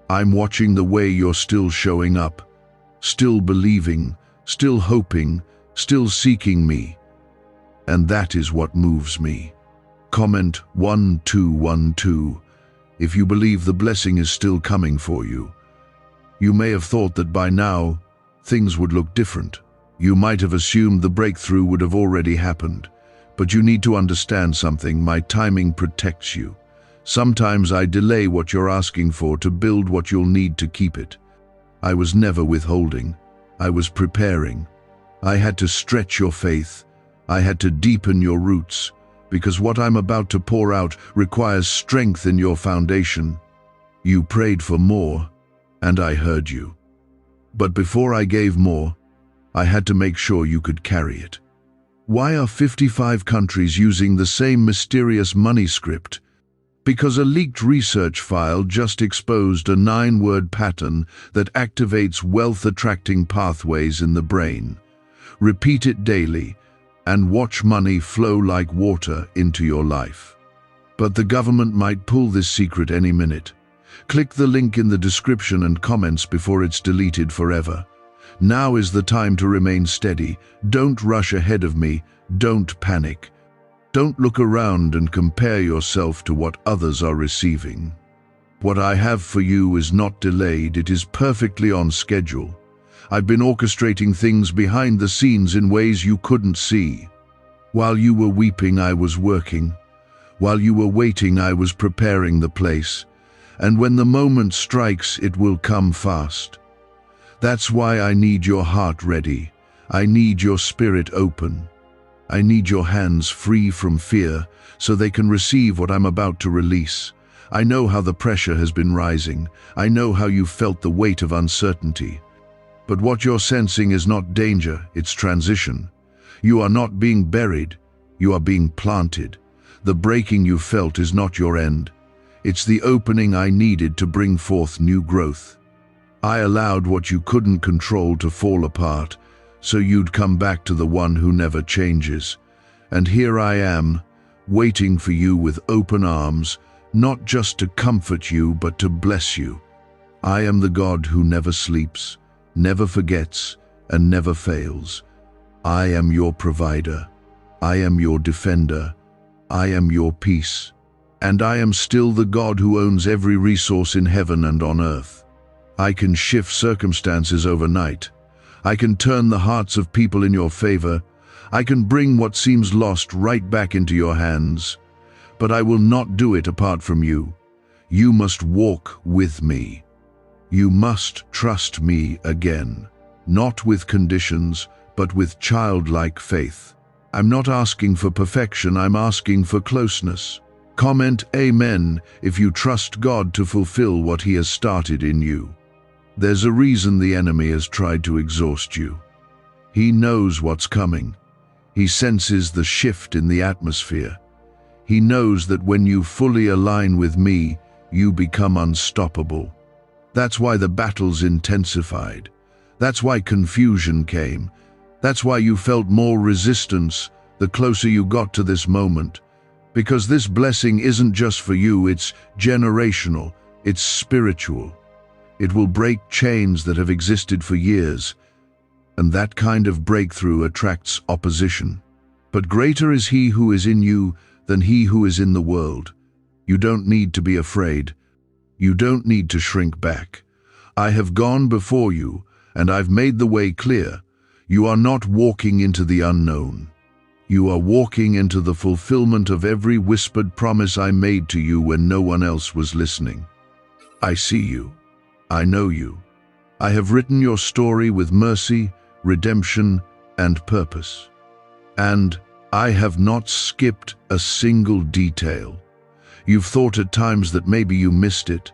I'm watching the way you're still showing up, still believing, still hoping, still seeking me. And that is what moves me. Comment 1212. if you believe the blessing is still coming for you. You may have thought that by now, things would look different. You might have assumed the breakthrough would have already happened. But you need to understand something. My timing protects you. Sometimes I delay what you're asking for to build what you'll need to keep it. I was never withholding. I was preparing. I had to stretch your faith. I had to deepen your roots, because what I'm about to pour out requires strength in your foundation. You prayed for more, and I heard you. But before I gave more, I had to make sure you could carry it. Why are 55 countries using the same mysterious money script? Because a leaked research file just exposed a 9-word pattern that activates wealth-attracting pathways in the brain. Repeat it daily, and watch money flow like water into your life. But the government might pull this secret any minute. Click the link in the description and comments before it's deleted forever. Now is the time to remain steady. Don't rush ahead of me. Don't panic. Don't look around and compare yourself to what others are receiving. What I have for you is not delayed, it is perfectly on schedule. I've been orchestrating things behind the scenes in ways you couldn't see. While you were weeping, I was working. While you were waiting, I was preparing the place. And when the moment strikes, it will come fast. That's why I need your heart ready. I need your spirit open. I need your hands free from fear so they can receive what I'm about to release. I know how the pressure has been rising. I know how you felt the weight of uncertainty. But what you're sensing is not danger, it's transition. You are not being buried, you are being planted. The breaking you felt is not your end. It's the opening I needed to bring forth new growth. I allowed what you couldn't control to fall apart, so you'd come back to the one who never changes. And here I am, waiting for you with open arms, not just to comfort you, but to bless you. I am the God who never sleeps, never forgets, and never fails. I am your provider. I am your defender. I am your peace. And I am still the God who owns every resource in heaven and on earth. I can shift circumstances overnight. I can turn the hearts of people in your favor. I can bring what seems lost right back into your hands. But I will not do it apart from you. You must walk with me. You must trust me again, not with conditions, but with childlike faith. I'm not asking for perfection, I'm asking for closeness. Comment Amen if you trust God to fulfill what He has started in you. There's a reason the enemy has tried to exhaust you. He knows what's coming. He senses the shift in the atmosphere. He knows that when you fully align with me, you become unstoppable. That's why the battles intensified. That's why confusion came. That's why you felt more resistance the closer you got to this moment. Because this blessing isn't just for you, it's generational, it's spiritual. It will break chains that have existed for years, and that kind of breakthrough attracts opposition. But greater is He who is in you than he who is in the world. You don't need to be afraid. You don't need to shrink back. I have gone before you, and I've made the way clear. You are not walking into the unknown. You are walking into the fulfillment of every whispered promise I made to you when no one else was listening. I see you. I know you. I have written your story with mercy, redemption, and purpose. And I have not skipped a single detail. You've thought at times that maybe you missed it,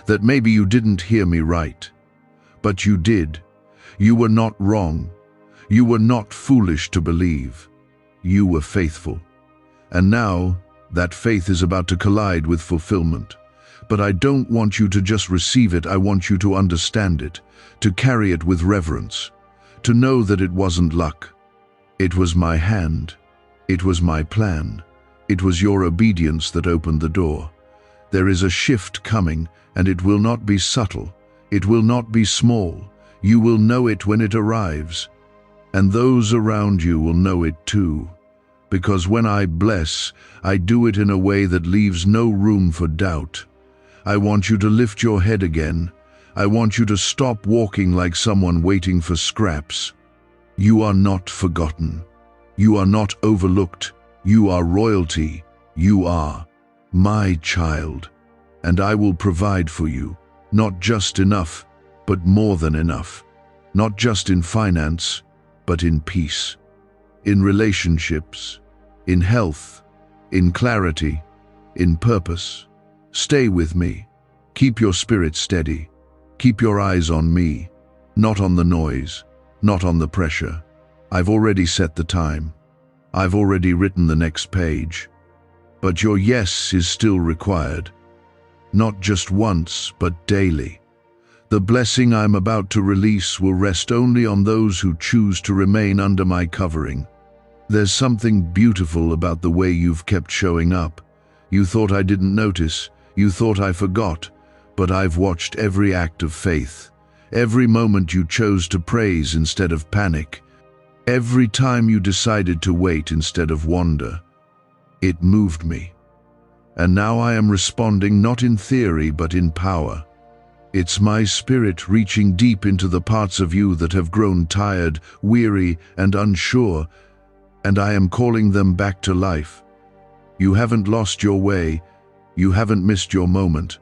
that maybe you didn't hear me right. But you did. You were not wrong. You were not foolish to believe. You were faithful. And now, that faith is about to collide with fulfillment. But I don't want you to just receive it, I want you to understand it, to carry it with reverence, to know that it wasn't luck. It was my hand. It was my plan. It was your obedience that opened the door. There is a shift coming, and it will not be subtle. It will not be small. You will know it when it arrives. And those around you will know it too. Because when I bless, I do it in a way that leaves no room for doubt. I want you to lift your head again. I want you to stop walking like someone waiting for scraps. You are not forgotten. You are not overlooked. You are royalty. You are my child. And I will provide for you, not just enough, but more than enough. Not just in finance, but in peace, in relationships, in health, in clarity, in purpose. Stay with me. Keep your spirit steady. Keep your eyes on me, not on the noise, not on the pressure. I've already set the time. I've already written the next page. But your yes is still required. Not just once, but daily. The blessing I'm about to release will rest only on those who choose to remain under my covering. There's something beautiful about the way you've kept showing up. You thought I didn't notice. You thought I forgot. But I've watched every act of faith, every moment you chose to praise instead of panic, every time you decided to wait instead of wander. It moved me. And now I am responding not in theory but in power. It's my spirit reaching deep into the parts of you that have grown tired, weary, and unsure, and I am calling them back to life. You haven't lost your way. You haven't missed your moment.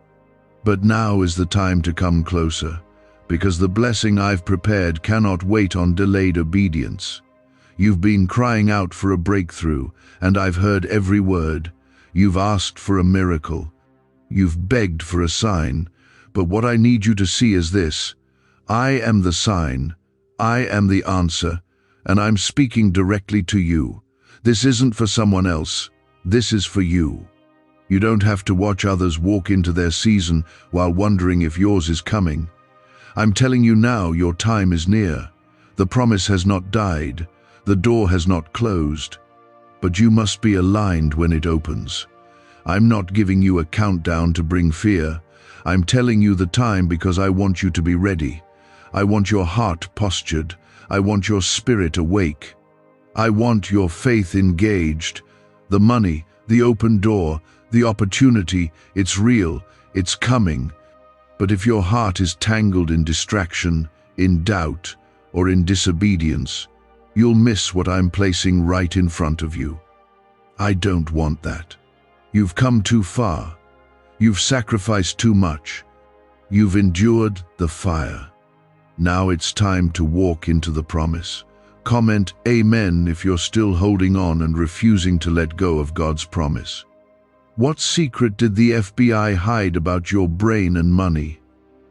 But now is the time to come closer, because the blessing I've prepared cannot wait on delayed obedience. You've been crying out for a breakthrough, and I've heard every word. You've asked for a miracle. You've begged for a sign. But what I need you to see is this. I am the sign. I am the answer, and I'm speaking directly to you. This isn't for someone else. This is for you. You don't have to watch others walk into their season while wondering if yours is coming. I'm telling you now, your time is near. The promise has not died. The door has not closed. But you must be aligned when it opens. I'm not giving you a countdown to bring fear. I'm telling you the time because I want you to be ready. I want your heart postured. I want your spirit awake. I want your faith engaged. The money, the open door, the opportunity, it's real, it's coming. But if your heart is tangled in distraction, in doubt, or in disobedience, you'll miss what I'm placing right in front of you. I don't want that. You've come too far. You've sacrificed too much. You've endured the fire. Now it's time to walk into the promise. Comment Amen if you're still holding on and refusing to let go of God's promise. What secret did the FBI hide about your brain and money?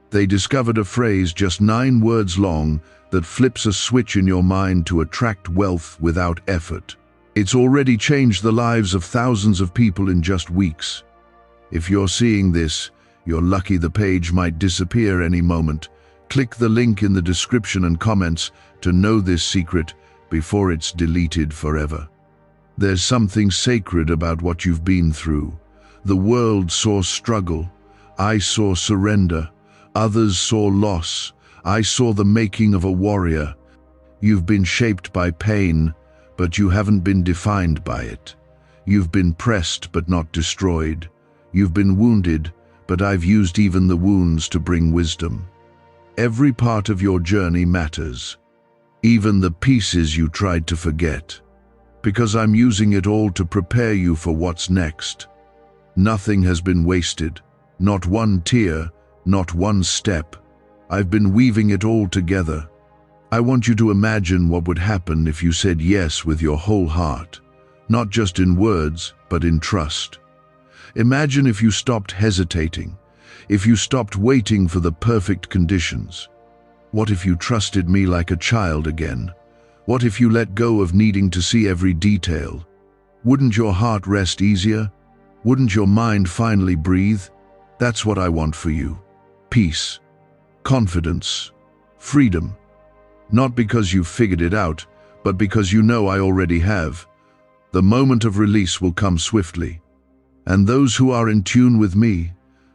They discovered a phrase just 9 words long that flips a switch in your mind to attract wealth without effort. It's already changed the lives of thousands of people in just weeks. If you're seeing this, you're lucky. The page might disappear any moment. Click the link in the description and comments to know this secret before it's deleted forever. There's something sacred about what you've been through. The world saw struggle. I saw surrender. Others saw loss. I saw the making of a warrior. You've been shaped by pain, but you haven't been defined by it. You've been pressed but not destroyed. You've been wounded, but I've used even the wounds to bring wisdom. Every part of your journey matters, even the pieces you tried to forget, because I'm using it all to prepare you for what's next. Nothing has been wasted, not one tear, not one step. I've been weaving it all together. I want you to imagine what would happen if you said yes with your whole heart, not just in words, but in trust. Imagine if you stopped hesitating, if you stopped waiting for the perfect conditions. What if you trusted me like a child again? What if you let go of needing to see every detail? Wouldn't your heart rest easier? Wouldn't your mind finally breathe? That's what I want for you. Peace, confidence, freedom. Not because you've figured it out, but because you know I already have. The moment of release will come swiftly. And those who are in tune with me,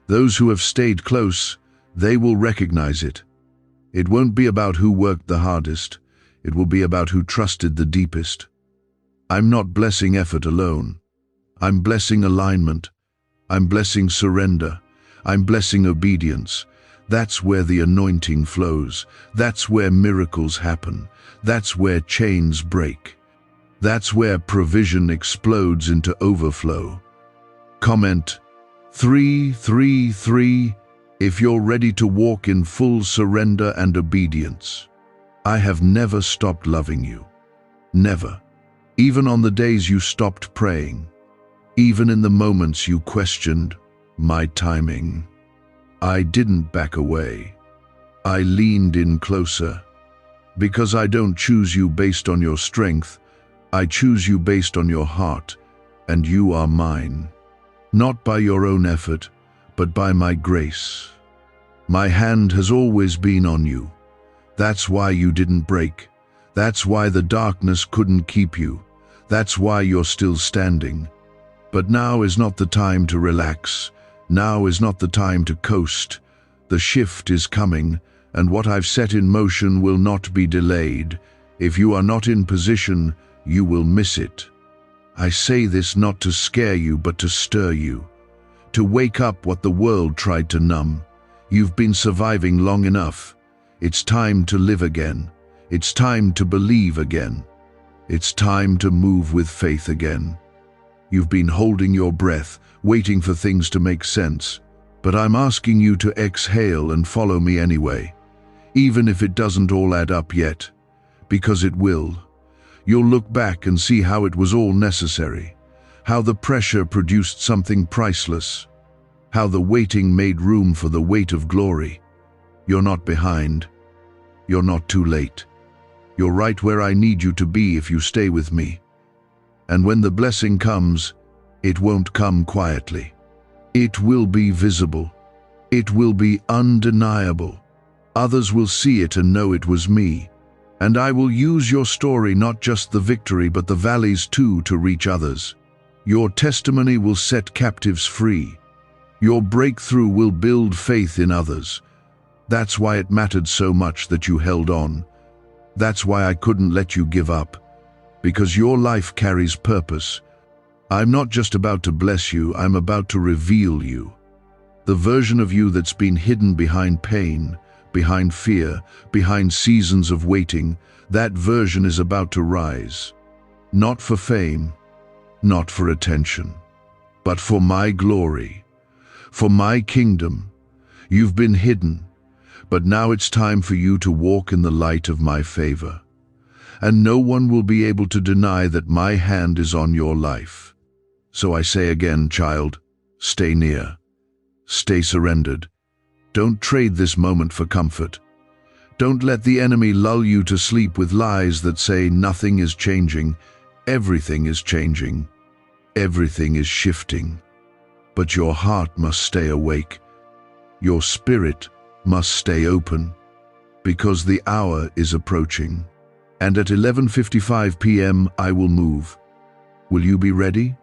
those who have stayed close, they will recognize it. It won't be about who worked the hardest. It will be about who trusted the deepest. I'm not blessing effort alone. I'm blessing alignment. I'm blessing surrender. I'm blessing obedience. That's where the anointing flows. That's where miracles happen. That's where chains break. That's where provision explodes into overflow. Comment 333 if you're ready to walk in full surrender and obedience. I have never stopped loving you. Never. Even on the days you stopped praying. Even in the moments you questioned my timing. I didn't back away. I leaned in closer. Because I don't choose you based on your strength, I choose you based on your heart, and you are mine. Not by your own effort, but by my grace. My hand has always been on you. That's why you didn't break. That's why the darkness couldn't keep you. That's why you're still standing. But now is not the time to relax. Now is not the time to coast. The shift is coming, and what I've set in motion will not be delayed. If you are not in position, you will miss it. I say this not to scare you, but to stir you. To wake up what the world tried to numb. You've been surviving long enough. It's time to live again. It's time to believe again. It's time to move with faith again. You've been holding your breath, waiting for things to make sense. But I'm asking you to exhale and follow me anyway. Even if it doesn't all add up yet. Because it will. You'll look back and see how it was all necessary. How the pressure produced something priceless. How the waiting made room for the weight of glory. You're not behind. You're not too late. You're right where I need you to be if you stay with me. And when the blessing comes, it won't come quietly. It will be visible. It will be undeniable. Others will see it and know it was me. And I will use your story, not just the victory, but the valleys too, to reach others. Your testimony will set captives free. Your breakthrough will build faith in others. That's why it mattered so much that you held on. That's why I couldn't let you give up. Because your life carries purpose. I'm not just about to bless you, I'm about to reveal you. The version of you that's been hidden behind pain, behind fear, behind seasons of waiting, that version is about to rise. Not for fame, not for attention, but for my glory, for my kingdom. You've been hidden, but now it's time for you to walk in the light of my favor. And no one will be able to deny that my hand is on your life. So I say again, child, stay near, stay surrendered. Don't trade this moment for comfort. Don't let the enemy lull you to sleep with lies that say nothing is changing. Everything is changing. Everything is shifting. But your heart must stay awake. Your spirit must stay open, because the hour is approaching. And at 11:55 p.m. I will move. Will you be ready?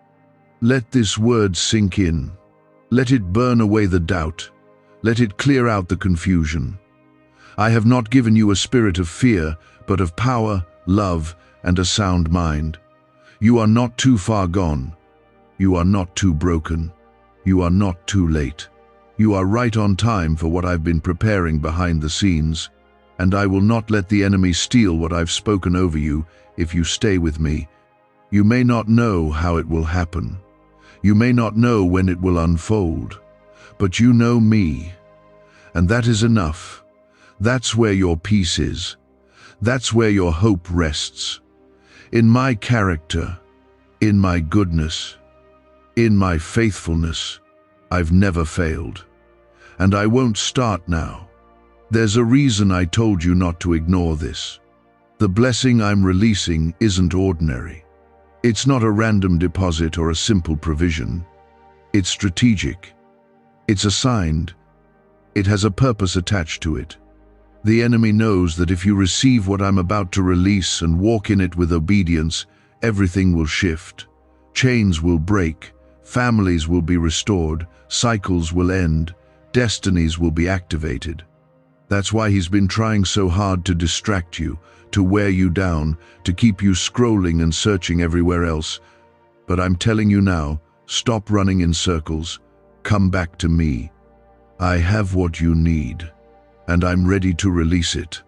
Let this word sink in. Let it burn away the doubt. Let it clear out the confusion. I have not given you a spirit of fear, but of power, love, and a sound mind. You are not too far gone. You are not too broken. You are not too late. You are right on time for what I've been preparing behind the scenes, and I will not let the enemy steal what I've spoken over you if you stay with me. You may not know how it will happen. You may not know when it will unfold, but you know me, and that is enough. That's where your peace is. That's where your hope rests. In my character, in my goodness, in my faithfulness, I've never failed. And I won't start now. There's a reason I told you not to ignore this. The blessing I'm releasing isn't ordinary. It's not a random deposit or a simple provision. It's strategic. It's assigned. It has a purpose attached to it. The enemy knows that if you receive what I'm about to release and walk in it with obedience, everything will shift. Chains will break. Families will be restored. Cycles will end. Destinies will be activated. That's why he's been trying so hard to distract you, to wear you down, to keep you scrolling and searching everywhere else. But I'm telling you now, stop running in circles. Come back to me. I have what you need, and I'm ready to release it.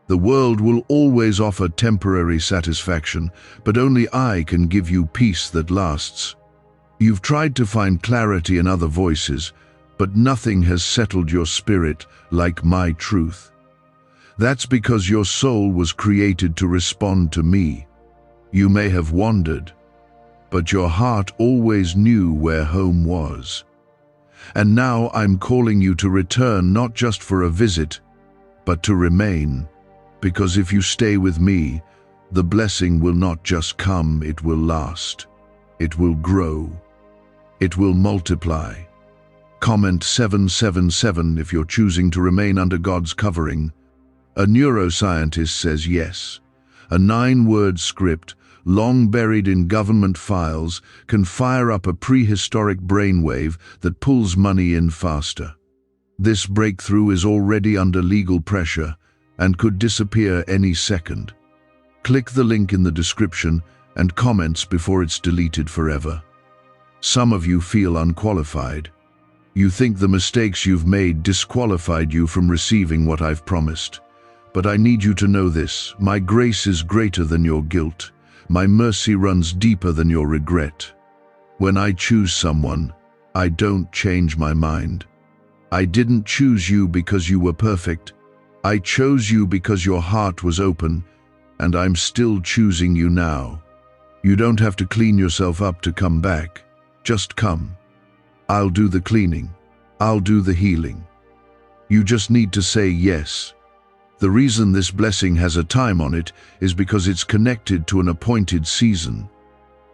The world will always offer temporary satisfaction, but only I can give you peace that lasts. You've tried to find clarity in other voices, but nothing has settled your spirit like my truth. That's because your soul was created to respond to me. You may have wandered, but your heart always knew where home was. And now I'm calling you to return, not just for a visit, but to remain. Because if you stay with me, the blessing will not just come, it will last. It will grow. It will multiply. Comment 777 if you're choosing to remain under God's covering. A neuroscientist says yes. A 9-word script, long buried in government files, can fire up a prehistoric brainwave that pulls money in faster. This breakthrough is already under legal pressure and could disappear any second. Click the link in the description and comments before it's deleted forever. Some of you feel unqualified. You think the mistakes you've made disqualified you from receiving what I've promised. But I need you to know this: my grace is greater than your guilt. My mercy runs deeper than your regret. When I choose someone, I don't change my mind. I didn't choose you because you were perfect. I chose you because your heart was open, and I'm still choosing you now. You don't have to clean yourself up to come back. Just come. I'll do the cleaning. I'll do the healing. You just need to say yes. The reason this blessing has a time on it is because it's connected to an appointed season.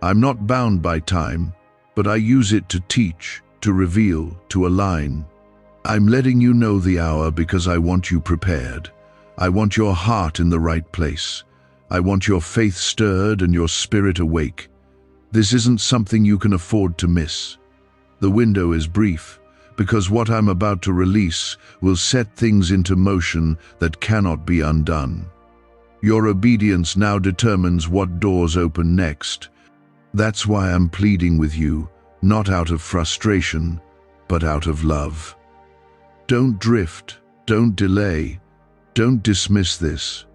I'm not bound by time, but I use it to teach, to reveal, to align. I'm letting you know the hour because I want you prepared. I want your heart in the right place. I want your faith stirred and your spirit awake. This isn't something you can afford to miss. The window is brief, because what I'm about to release will set things into motion that cannot be undone. Your obedience now determines what doors open next. That's why I'm pleading with you, not out of frustration, but out of love. Don't drift, don't delay, don't dismiss this.